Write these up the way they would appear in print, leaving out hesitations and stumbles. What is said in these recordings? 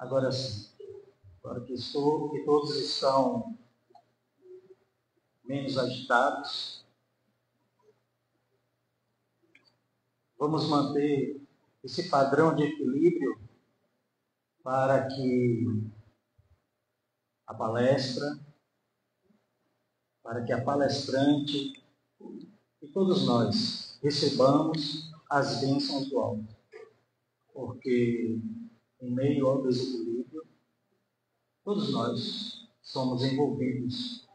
Agora sim, agora que todos estão menos agitados, vamos manter esse padrão de equilíbrio para que a palestra, para que a palestrante e todos nós recebamos as bênçãos do alto. Porque em meio ao desequilíbrio, todos nós somos envolvidos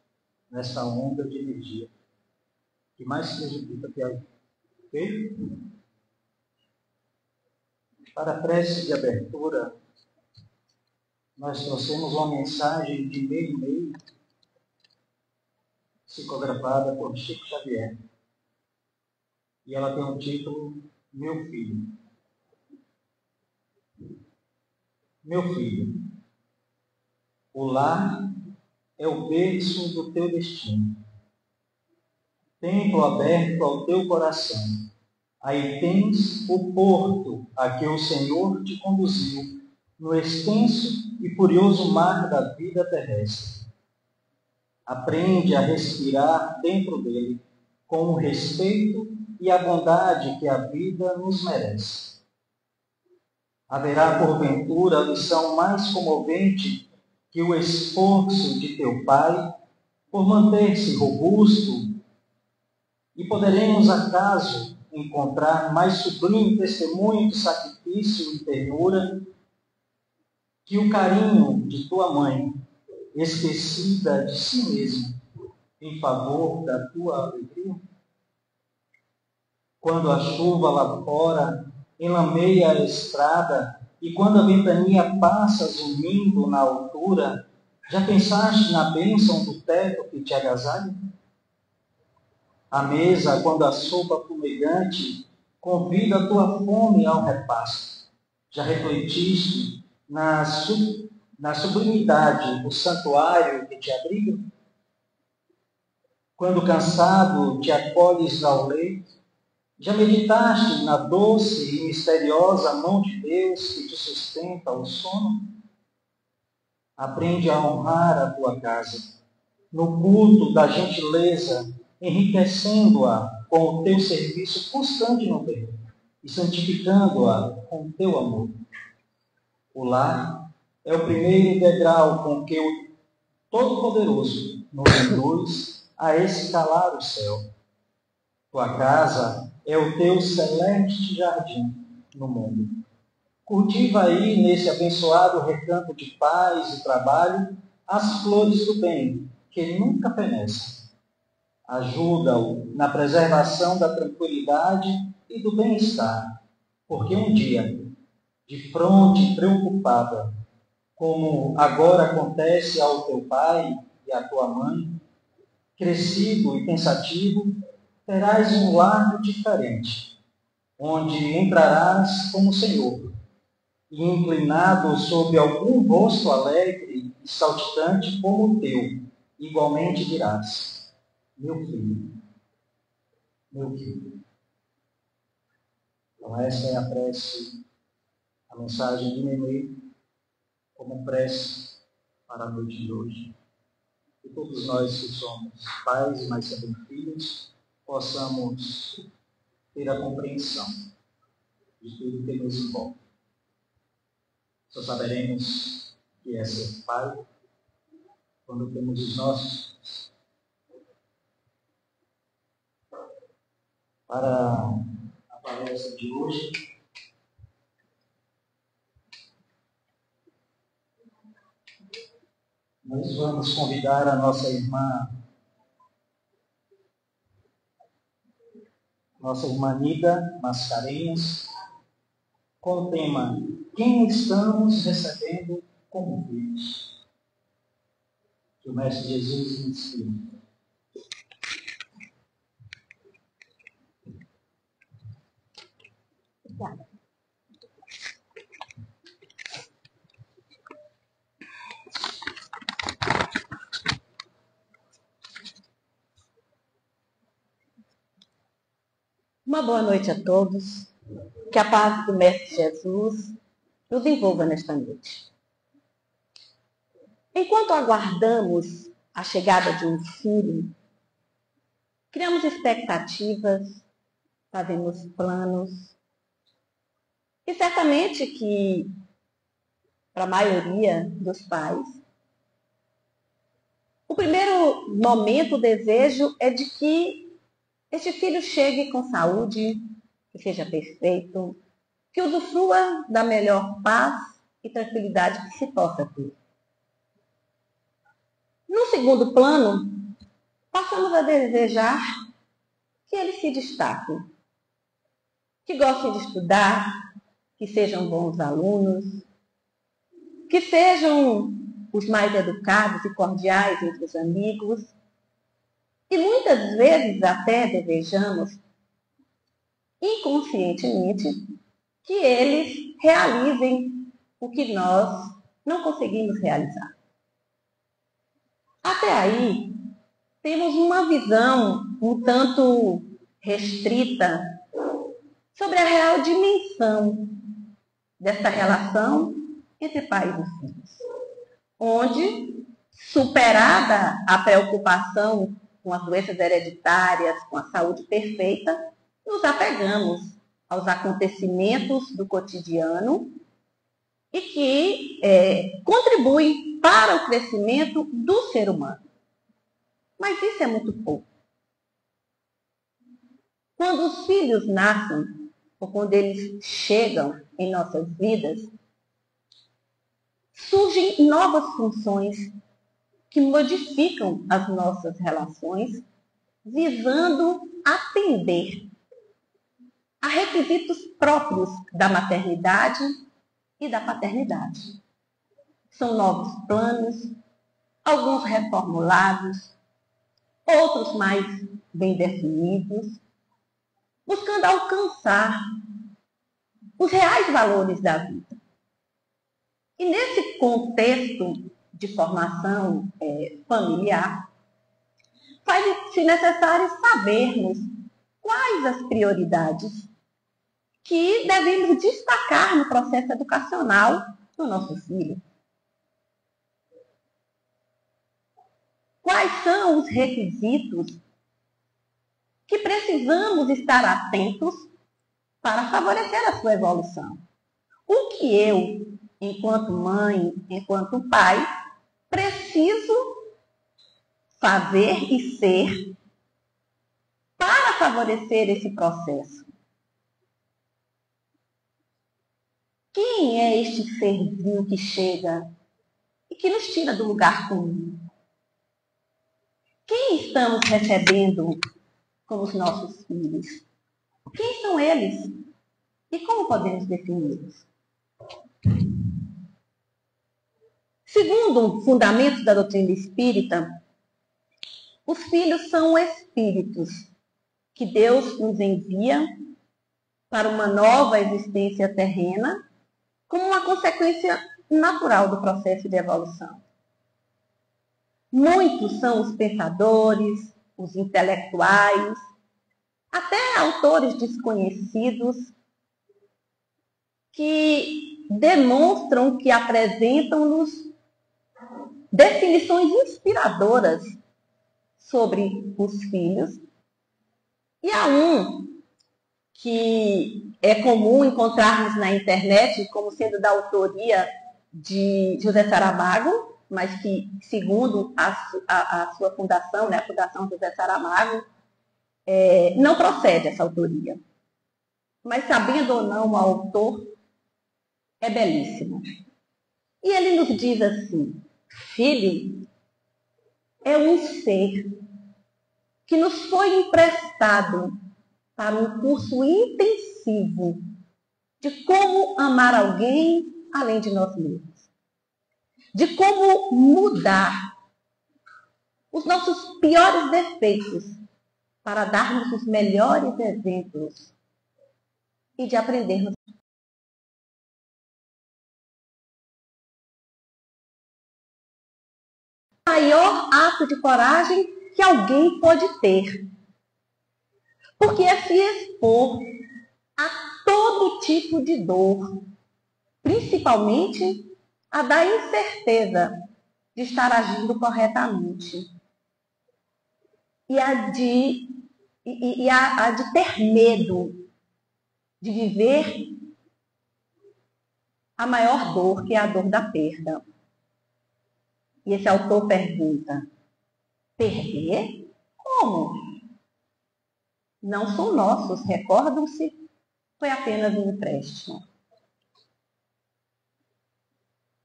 nessa onda de energia que mais prejudica que a vida. Ok? Para a prece de abertura, nós trouxemos uma mensagem de meio, psicografada por Chico Xavier. E ela tem o título Meu Filho. Meu filho, o lar é o berço do teu destino. Templo aberto ao teu coração. Aí tens o porto a que o Senhor te conduziu no extenso e furioso mar da vida terrestre. Aprende a respirar dentro dele com o respeito e a bondade que a vida nos merece. Haverá, porventura, lição mais comovente que o esforço de teu pai por manter-se robusto? E poderemos, acaso, encontrar mais sublime testemunho de sacrifício e ternura que o carinho de tua mãe, esquecida de si mesma, em favor da tua alegria? Quando a chuva lá fora enlameia a estrada e quando a ventania passa zunindo na altura, já pensaste na bênção do teto que te agasalha? À mesa, quando a sopa fumegante convida a tua fome ao repasto, já refletiste na sublimidade do santuário que te abriga? Quando cansado te acolhes ao leito, já meditaste na doce e misteriosa mão de Deus que te sustenta ao sono? Aprende a honrar a tua casa, no culto da gentileza, enriquecendo-a com o teu serviço constante no terreno e santificando-a com o teu amor. O lar é o primeiro degrau com que o Todo-Poderoso nos induz a escalar o céu. Tua casa é o teu celeste jardim no mundo. Cultiva aí, nesse abençoado recanto de paz e trabalho, as flores do bem, que nunca fenecem. Ajuda-o na preservação da tranquilidade e do bem-estar, porque um dia, de fronte preocupada, como agora acontece ao teu pai e à tua mãe, crescido e pensativo, terás um lar diferente, onde entrarás como Senhor, e inclinado sob algum rosto alegre e saltitante como o teu, igualmente dirás: meu filho, meu filho. Então essa é a prece, a mensagem de Nenê, como prece para a noite de hoje. Que todos nós que somos pais e mais também filhos, possamos ter a compreensão de tudo que nos envolve. Só saberemos que é ser pai quando temos os nossos filhos. Para a palestra de hoje, nós vamos convidar a nossa irmã Nida Mascarenhas, com o tema Quem estamos recebendo como filhos? Que o Mestre Jesus nos inspire. Obrigada. Uma boa noite a todos. Que a paz do Mestre Jesus nos envolva nesta noite. Enquanto aguardamos a chegada de um filho, criamos expectativas, fazemos planos. E certamente que, para a maioria dos pais, o primeiro momento, o desejo é de que este filho chegue com saúde, que seja perfeito, que usufrua da melhor paz e tranquilidade que se possa ter. No segundo plano, passamos a desejar que ele se destaque, que goste de estudar, que sejam bons alunos, que sejam os mais educados e cordiais entre os amigos. E muitas vezes até desejamos, inconscientemente, que eles realizem o que nós não conseguimos realizar. Até aí, temos uma visão um tanto restrita sobre a real dimensão desta relação entre pais e filhos, onde, superada a preocupação com as doenças hereditárias, com a saúde perfeita, nos apegamos aos acontecimentos do cotidiano e que contribuem para o crescimento do ser humano. Mas isso é muito pouco. Quando os filhos nascem, ou quando eles chegam em nossas vidas, surgem novas funções que modificam as nossas relações, visando atender a requisitos próprios da maternidade e da paternidade. São novos planos, alguns reformulados, outros mais bem definidos, buscando alcançar os reais valores da vida. E nesse contexto de formação familiar, faz-se necessário sabermos quais as prioridades que devemos destacar no processo educacional do nosso filho. Quais são os requisitos que precisamos estar atentos para favorecer a sua evolução? O que eu, enquanto mãe, enquanto pai, preciso fazer e ser para favorecer esse processo? Quem é este serzinho que chega e que nos tira do lugar comum? Quem estamos recebendo como os nossos filhos? Quem são eles? E como podemos defini-los? Segundo fundamentos da doutrina espírita, os filhos são espíritos que Deus nos envia para uma nova existência terrena como uma consequência natural do processo de evolução. Muitos são os pensadores, os intelectuais, até autores desconhecidos, que demonstram, que apresentam-nos definições inspiradoras sobre os filhos. E há um que é comum encontrarmos na internet como sendo da autoria de José Saramago, mas que, segundo a sua fundação, né, a Fundação José Saramago, não procede essa autoria. Mas, sabendo ou não o autor, é belíssimo. E ele nos diz assim: filho é um ser que nos foi emprestado para um curso intensivo de como amar alguém além de nós mesmos, de como mudar os nossos piores defeitos para darmos os melhores exemplos e de aprendermos. O maior ato de coragem que alguém pode ter, porque é se expor a todo tipo de dor, principalmente a da incerteza de estar agindo corretamente. E a de ter medo de viver a maior dor, que é a dor da perda. E esse autor pergunta: perder? Como? Não são nossos, recordam-se? Foi apenas um empréstimo.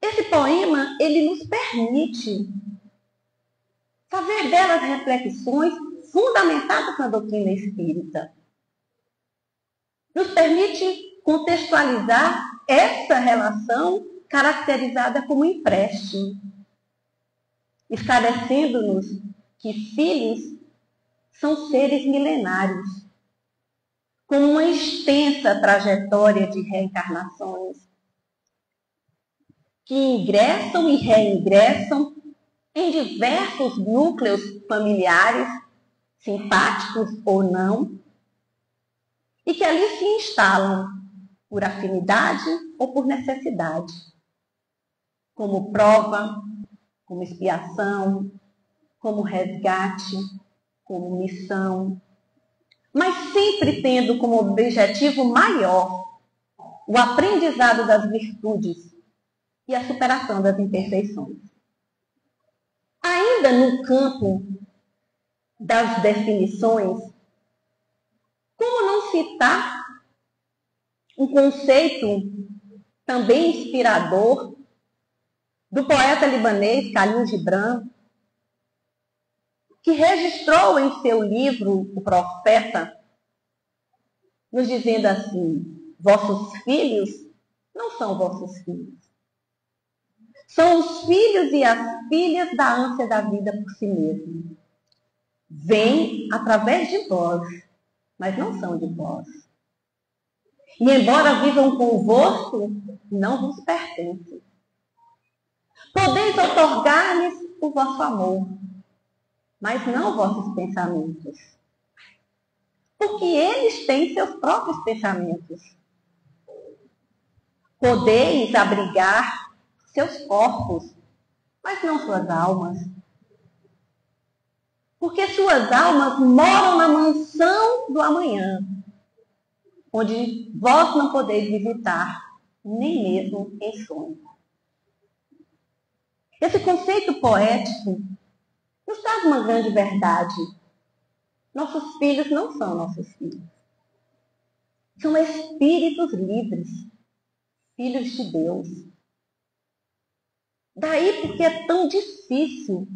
Esse poema, ele nos permite fazer belas reflexões fundamentadas na doutrina espírita. Nos permite contextualizar essa relação caracterizada como empréstimo, esclarecendo-nos que filhos são seres milenários, com uma extensa trajetória de reencarnações, que ingressam e reingressam em diversos núcleos familiares, simpáticos ou não, e que ali se instalam por afinidade ou por necessidade, como prova, como expiação, como resgate, como missão, mas sempre tendo como objetivo maior o aprendizado das virtudes e a superação das imperfeições. Ainda no campo das definições, como não citar um conceito também inspirador do poeta libanês Khalil Gibran, que registrou em seu livro O Profeta, nos dizendo assim: vossos filhos não são vossos filhos. São os filhos e as filhas da ânsia da vida por si mesmo. Vêm através de vós, mas não são de vós. E embora vivam convosco, não vos pertencem. Podeis otorgar-lhes o vosso amor, mas não vossos pensamentos. Porque eles têm seus próprios pensamentos. Podeis abrigar seus corpos, mas não suas almas. Porque suas almas moram na mansão do amanhã, onde vós não podeis visitar, nem mesmo em sonho. Esse conceito poético nos traz uma grande verdade. Nossos filhos não são nossos filhos. São espíritos livres, filhos de Deus. Daí porque é tão difícil,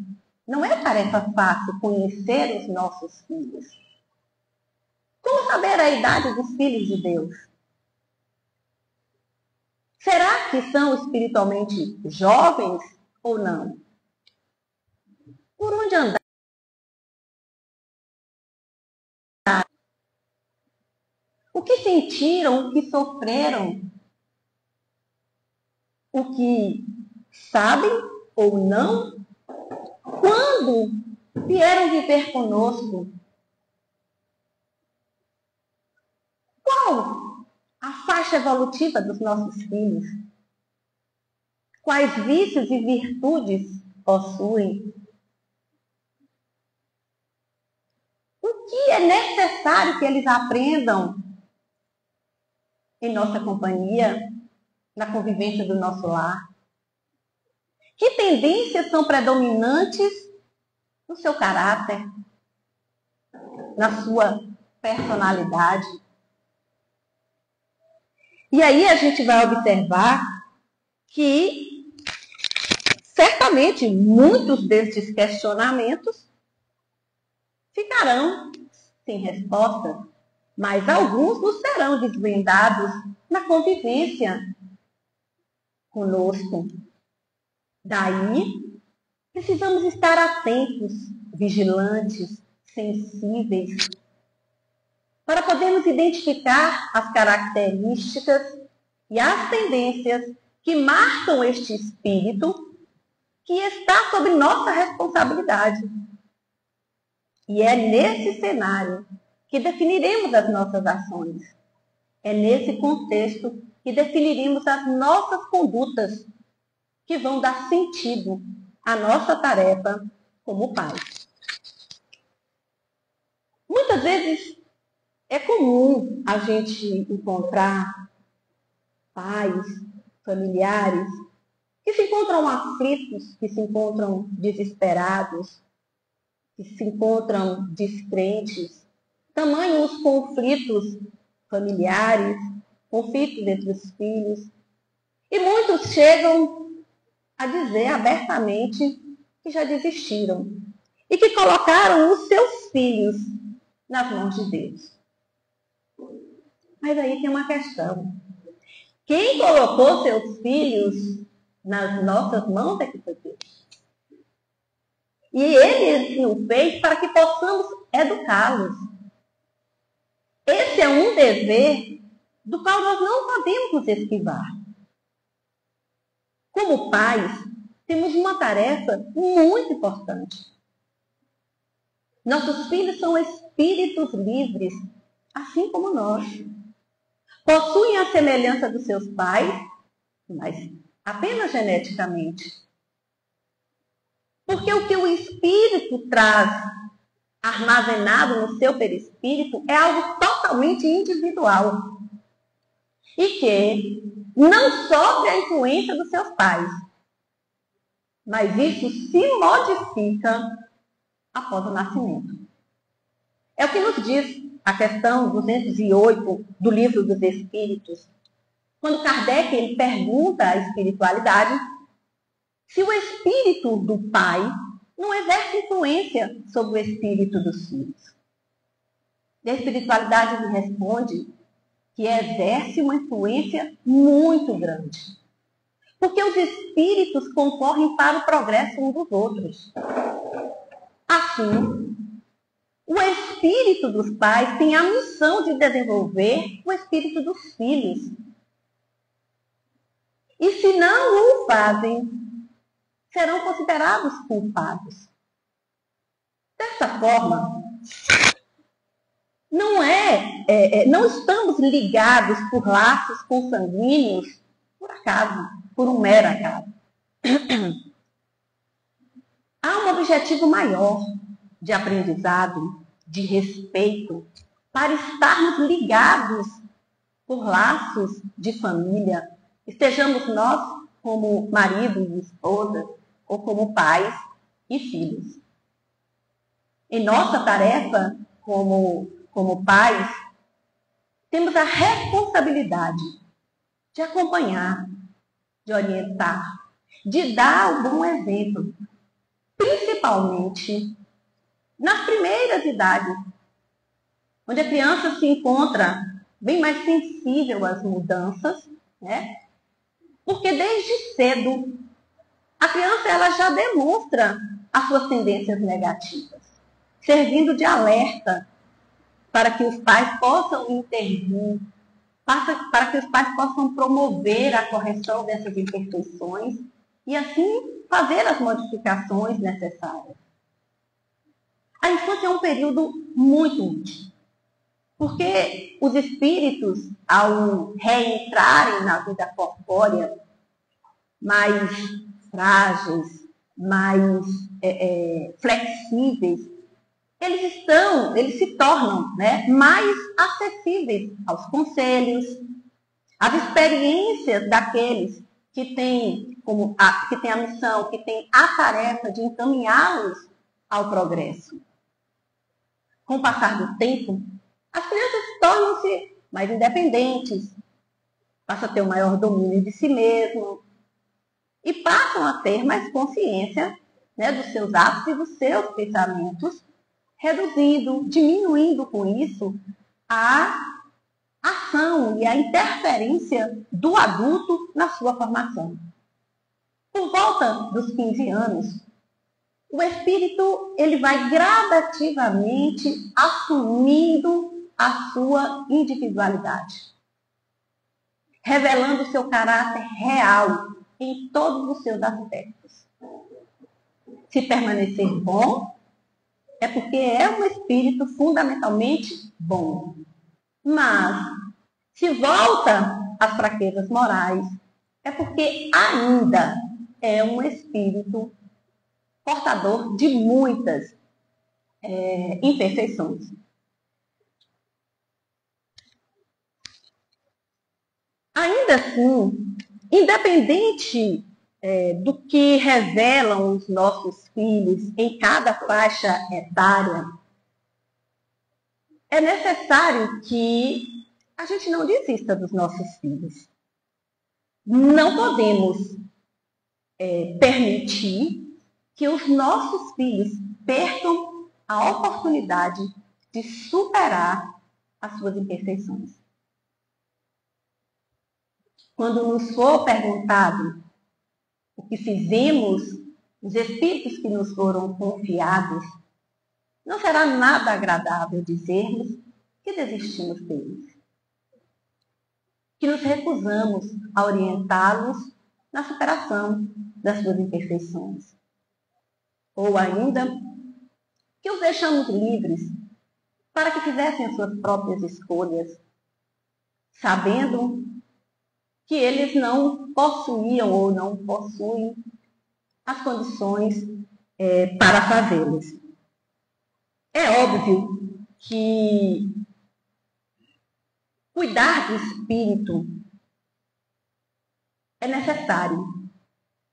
não é tarefa fácil conhecer os nossos filhos. Como saber a idade dos filhos de Deus? Será que são espiritualmente jovens ou não? Por onde andar? O que sentiram, o que sofreram? O que sabem ou não? Quando vieram viver conosco? Qual a faixa evolutiva dos nossos filhos? Quais vícios e virtudes possuem? O que é necessário que eles aprendam em nossa companhia, na convivência do nosso lar? Que tendências são predominantes no seu caráter, na sua personalidade? E aí a gente vai observar que, certamente, muitos destes questionamentos ficarão sem respostas, mas alguns nos serão desvendados na convivência conosco. Daí, precisamos estar atentos, vigilantes, sensíveis, para podermos identificar as características e as tendências que marcam este espírito que está sob nossa responsabilidade. E é nesse cenário que definiremos as nossas ações. É nesse contexto que definiremos as nossas condutas, que vão dar sentido a nossa tarefa como pais. Muitas vezes é comum a gente encontrar pais, familiares, que se encontram aflitos, que se encontram desesperados, que se encontram descrentes. Tamanhos conflitos familiares, conflitos entre os filhos. E muitos chegam a dizer abertamente que já desistiram e que colocaram os seus filhos nas mãos de Deus. Mas aí tem uma questão. Quem colocou seus filhos nas nossas mãos é que foi Deus. E Ele o fez para que possamos educá-los. Esse é um dever do qual nós não podemos nos esquivar. Como pais, temos uma tarefa muito importante. Nossos filhos são espíritos livres, assim como nós. Possuem a semelhança dos seus pais, mas apenas geneticamente. Porque o que o espírito traz armazenado no seu perispírito é algo totalmente individual. E que não sofre a influência dos seus pais, mas isso se modifica após o nascimento. É o que nos diz a questão 208 do Livro dos Espíritos, quando Kardec ele pergunta à espiritualidade se o espírito do pai não exerce influência sobre o espírito dos filhos. E a espiritualidade lhe responde que exerce uma influência muito grande. Porque os espíritos concorrem para o progresso uns dos outros. Assim, o espírito dos pais tem a missão de desenvolver o espírito dos filhos. E se não o fazem, serão considerados culpados. Dessa forma, não estamos ligados por laços consanguíneos por acaso, por um mero acaso. Há um objetivo maior de aprendizado, de respeito, para estarmos ligados por laços de família, estejamos nós como maridos e esposas, ou como pais e filhos. Em nossa tarefa como pais, temos a responsabilidade de acompanhar, de orientar, de dar o bom exemplo, principalmente nas primeiras idades, onde a criança se encontra bem mais sensível às mudanças, né? Porque desde cedo a criança ela já demonstra as suas tendências negativas, servindo de alerta para que os pais possam intervir, para que os pais possam promover a correção dessas imperfeições e assim fazer as modificações necessárias. A infância é um período muito útil, porque os espíritos, ao reentrarem na vida corpórea, mais frágeis, mais flexíveis, eles se tornam, né, mais acessíveis aos conselhos, às experiências daqueles que têm a missão, que têm a tarefa de encaminhá-los ao progresso. Com o passar do tempo, as crianças tornam-se mais independentes, passam a ter um maior domínio de si mesmo e passam a ter mais consciência, né, dos seus atos e dos seus pensamentos, reduzindo, diminuindo com isso a ação e a interferência do adulto na sua formação. Por volta dos 15 anos, o espírito ele vai gradativamente assumindo a sua individualidade, revelando o seu caráter real em todos os seus aspectos. Se permanecer bom, é porque é um espírito fundamentalmente bom. Mas, se volta às fraquezas morais, é porque ainda é um espírito portador de muitas imperfeições. Ainda assim, independente do que revelam os nossos filhos em cada faixa etária, é necessário que a gente não desista dos nossos filhos. Não podemos permitir que os nossos filhos percam a oportunidade de superar as suas imperfeições. Quando nos for perguntado o que fizemos, os espíritos que nos foram confiados, não será nada agradável dizermos que desistimos deles, que nos recusamos a orientá-los na superação das suas imperfeições. Ou ainda, que os deixamos livres para que fizessem as suas próprias escolhas, sabendo que eles não possuíam ou não possuem as condições para fazê-los. É óbvio que cuidar do espírito é necessário,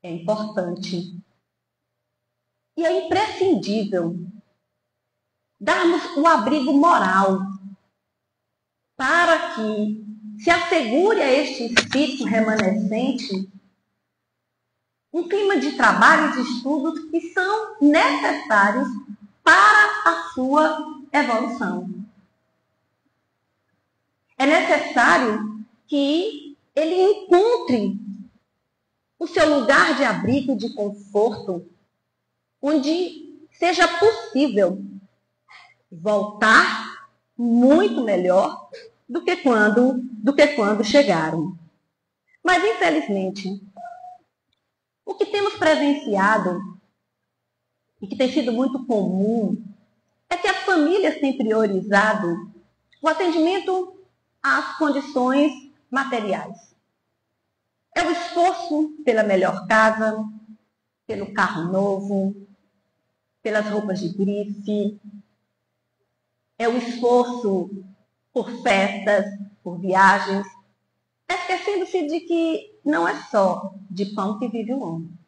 é importante e é imprescindível darmos o abrigo moral para que se assegure a este espírito remanescente um clima de trabalho e de estudos que são necessários para a sua evolução. É necessário que ele encontre o seu lugar de abrigo, de conforto, onde seja possível voltar muito melhor do que quando chegaram. Mas, infelizmente, o que temos presenciado e que tem sido muito comum é que as famílias têm priorizado o atendimento às condições materiais. É o esforço pela melhor casa, pelo carro novo, pelas roupas de grife, é o esforço por festas, por viagens, esquecendo-se de que não é só de pão que vive o homem.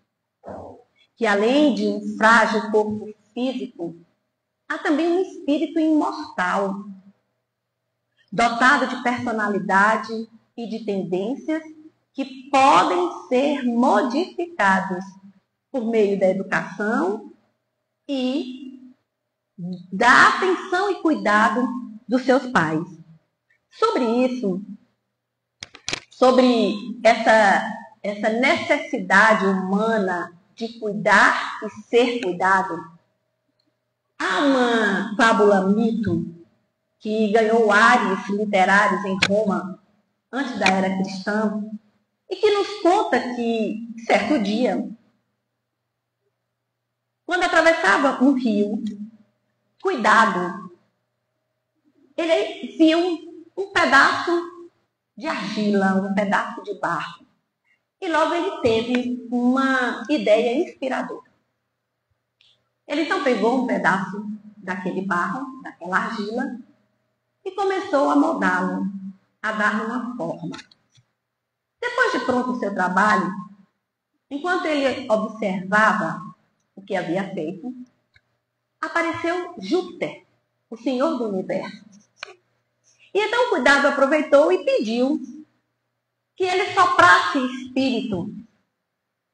Que além de um frágil corpo físico, há também um espírito imortal, dotado de personalidade e de tendências que podem ser modificados por meio da educação e da atenção e cuidado dos seus pais. Sobre isso, sobre essa necessidade humana de cuidar e ser cuidado, há uma fábula mito que ganhou ares literários em Roma, antes da era cristã, e que nos conta que, certo dia, quando atravessava um rio, Cuidado, ele viu um pedaço de argila, um pedaço de barro. E logo ele teve uma ideia inspiradora. Ele então pegou um pedaço daquele barro, daquela argila, e começou a moldá-lo, a dar uma forma. Depois de pronto o seu trabalho, enquanto ele observava o que havia feito, apareceu Júpiter, o Senhor do Universo. E então o Cuidado aproveitou e pediu que ele soprasse espírito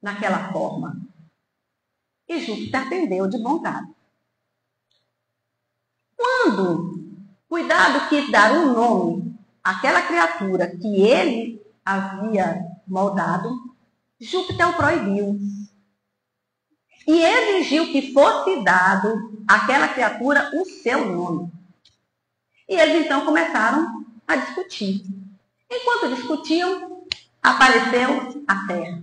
naquela forma. E Júpiter atendeu de bom grado. Quando Cuidado quis dar um nome àquela criatura que ele havia moldado, Júpiter o proibiu. E exigiu que fosse dado àquela criatura o seu nome. E eles então começaram a discutir. Enquanto discutiam, apareceu a Terra.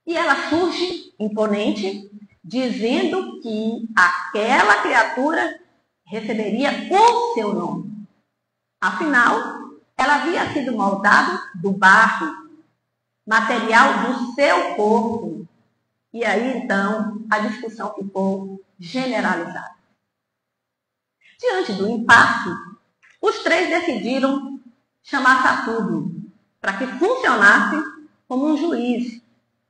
E ela surge imponente, dizendo que aquela criatura receberia o seu nome. Afinal, ela havia sido moldada do barro, material do seu corpo. E aí, então, a discussão ficou generalizada. Diante do impasse, os três decidiram chamar Saturno para que funcionasse como um juiz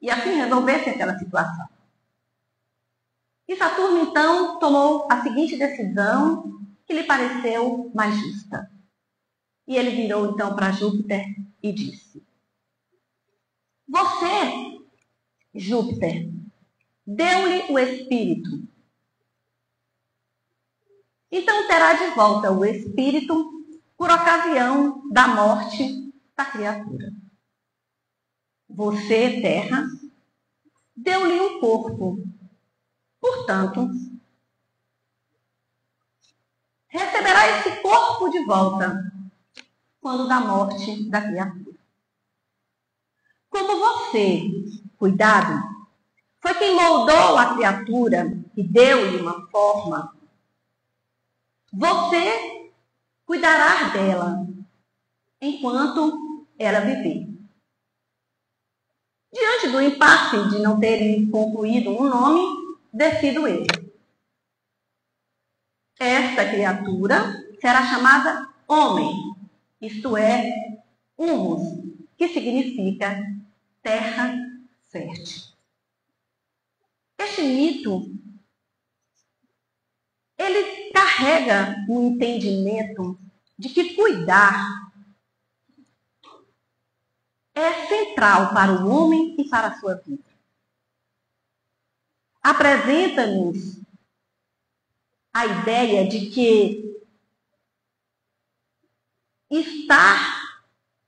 e assim resolvesse aquela situação. E Saturno, então, tomou a seguinte decisão que lhe pareceu mais justa. E ele virou, então, para Júpiter e disse: Você, Júpiter, deu-lhe o espírito. Então terá de volta o espírito por ocasião da morte da criatura. Você, Terra, deu-lhe um corpo. Portanto, receberá esse corpo de volta quando da morte da criatura. Como você, cuidado, foi quem moldou a criatura e deu-lhe uma forma, você cuidará dela enquanto ela viver. Diante do impasse de não terem concluído um nome, decido eu. Esta criatura será chamada homem, isto é, humus, que significa terra fértil. Este mito, ele carrega um entendimento de que cuidar é central para o homem e para a sua vida. Apresenta-nos a ideia de que estar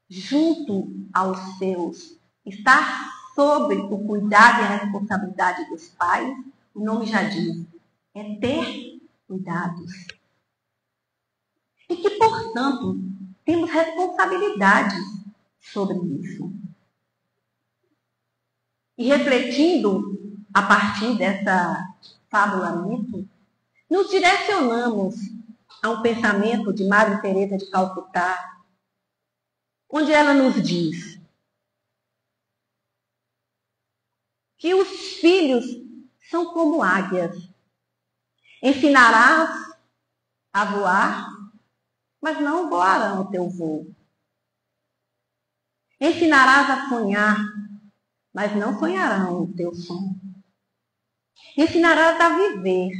junto aos seus, estar sob o cuidado e a responsabilidade dos pais, o nome já diz, é ter cuidados. E que, portanto, temos responsabilidades sobre isso. E refletindo a partir dessa fábula mito, nos direcionamos a um pensamento de Madre Teresa de Calcutá, onde ela nos diz que os filhos são como águias. Ensinarás a voar, mas não voarão o teu voo. Ensinarás a sonhar, mas não sonharão o teu sonho. Ensinarás a viver,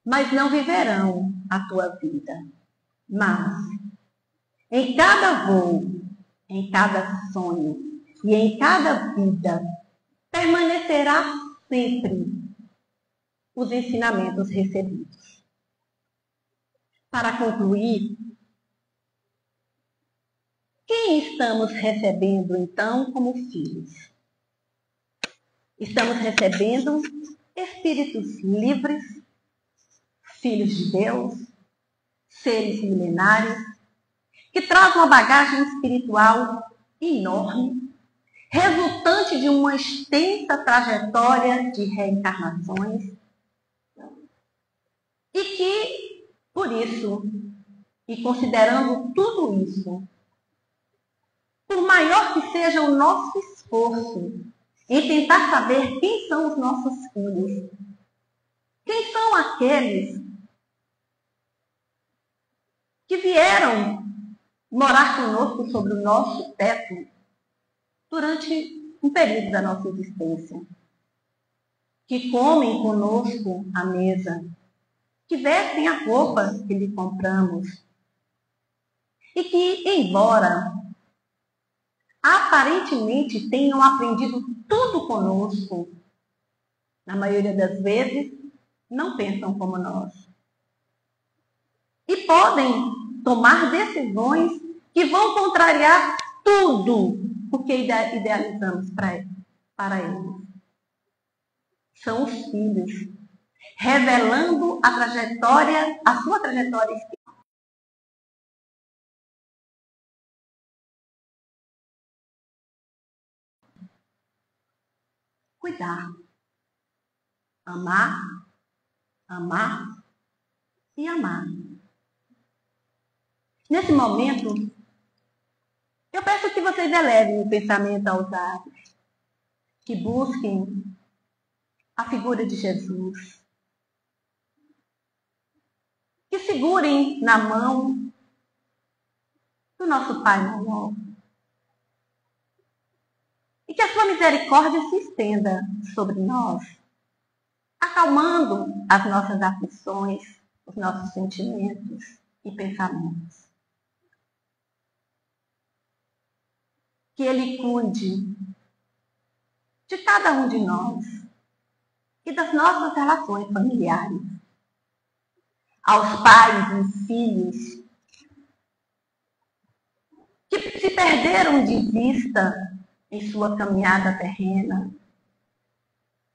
mas não viverão a tua vida. Mas, em cada voo, em cada sonho e em cada vida, permanecerá sempre os ensinamentos recebidos. Para concluir, quem estamos recebendo, então, como filhos? Estamos recebendo espíritos livres, filhos de Deus, seres milenários, que trazem uma bagagem espiritual enorme, resultante de uma extensa trajetória de reencarnações, e que, por isso, e considerando tudo isso, por maior que seja o nosso esforço em tentar saber quem são os nossos filhos, quem são aqueles que vieram morar conosco sobre o nosso teto durante um período da nossa existência, que comem conosco à mesa, que vestem a roupa que lhe compramos e que, embora aparentemente tenham aprendido tudo conosco, na maioria das vezes, não pensam como nós. E podem tomar decisões que vão contrariar tudo o que idealizamos para eles. São os filhos, revelando a sua trajetória espiritual. Cuidar, amar, amar e amar. Nesse momento, eu peço que vocês elevem o pensamento aos ares, que busquem a figura de Jesus. Que segurem na mão do nosso Pai maior. E que a sua misericórdia se estenda sobre nós, acalmando as nossas aflições, os nossos sentimentos e pensamentos. Que Ele cuide de cada um de nós e das nossas relações familiares. Aos pais e filhos que se perderam de vista em sua caminhada terrena,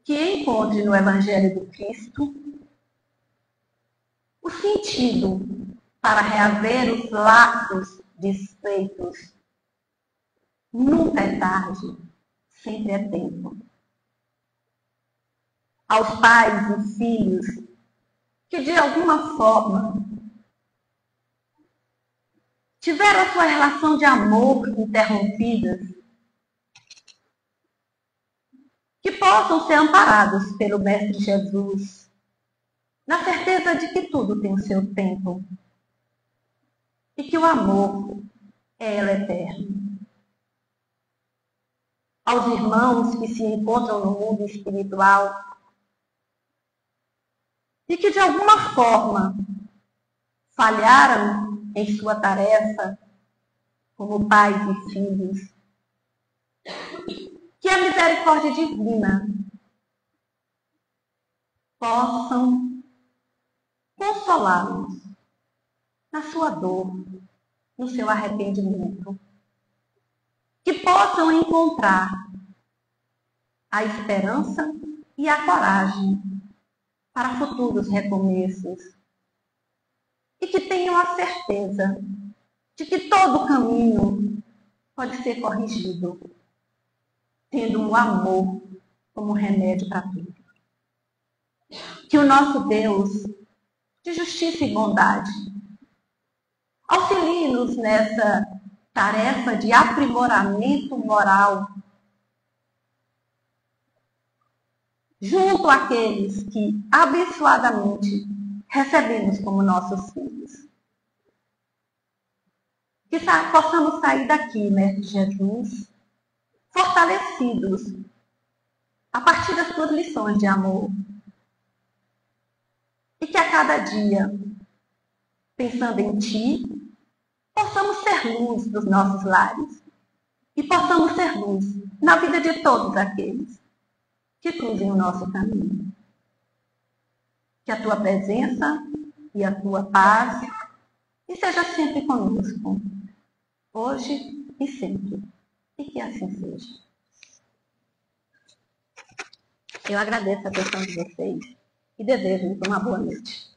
que encontre no Evangelho do Cristo o sentido para reaver os laços desfeitos. Nunca é tarde, sempre é tempo. Aos pais e filhos que de alguma forma tiveram a sua relação de amor interrompida, que possam ser amparados pelo Mestre Jesus, na certeza de que tudo tem o seu tempo e que o amor é eterno. Aos irmãos que se encontram no mundo espiritual e que de alguma forma falharam em sua tarefa como pais e filhos, que a misericórdia divina possam consolá-los na sua dor, no seu arrependimento, que possam encontrar a esperança e a coragem para futuros recomeços e que tenham a certeza de que todo caminho pode ser corrigido, tendo o amor como remédio para tudo. Que o nosso Deus, de justiça e bondade, auxilie-nos nessa tarefa de aprimoramento moral, junto àqueles que abençoadamente recebemos como nossos filhos. Que possamos sair daqui, Mestre Jesus, fortalecidos a partir das tuas lições de amor. E que a cada dia, pensando em Ti, possamos ser luz dos nossos lares e possamos ser luz na vida de todos aqueles que cruzem o nosso caminho. Que a Tua presença e a Tua paz esteja sempre conosco, hoje e sempre. E que assim seja. Eu agradeço a atenção de vocês e desejo-lhes uma boa noite.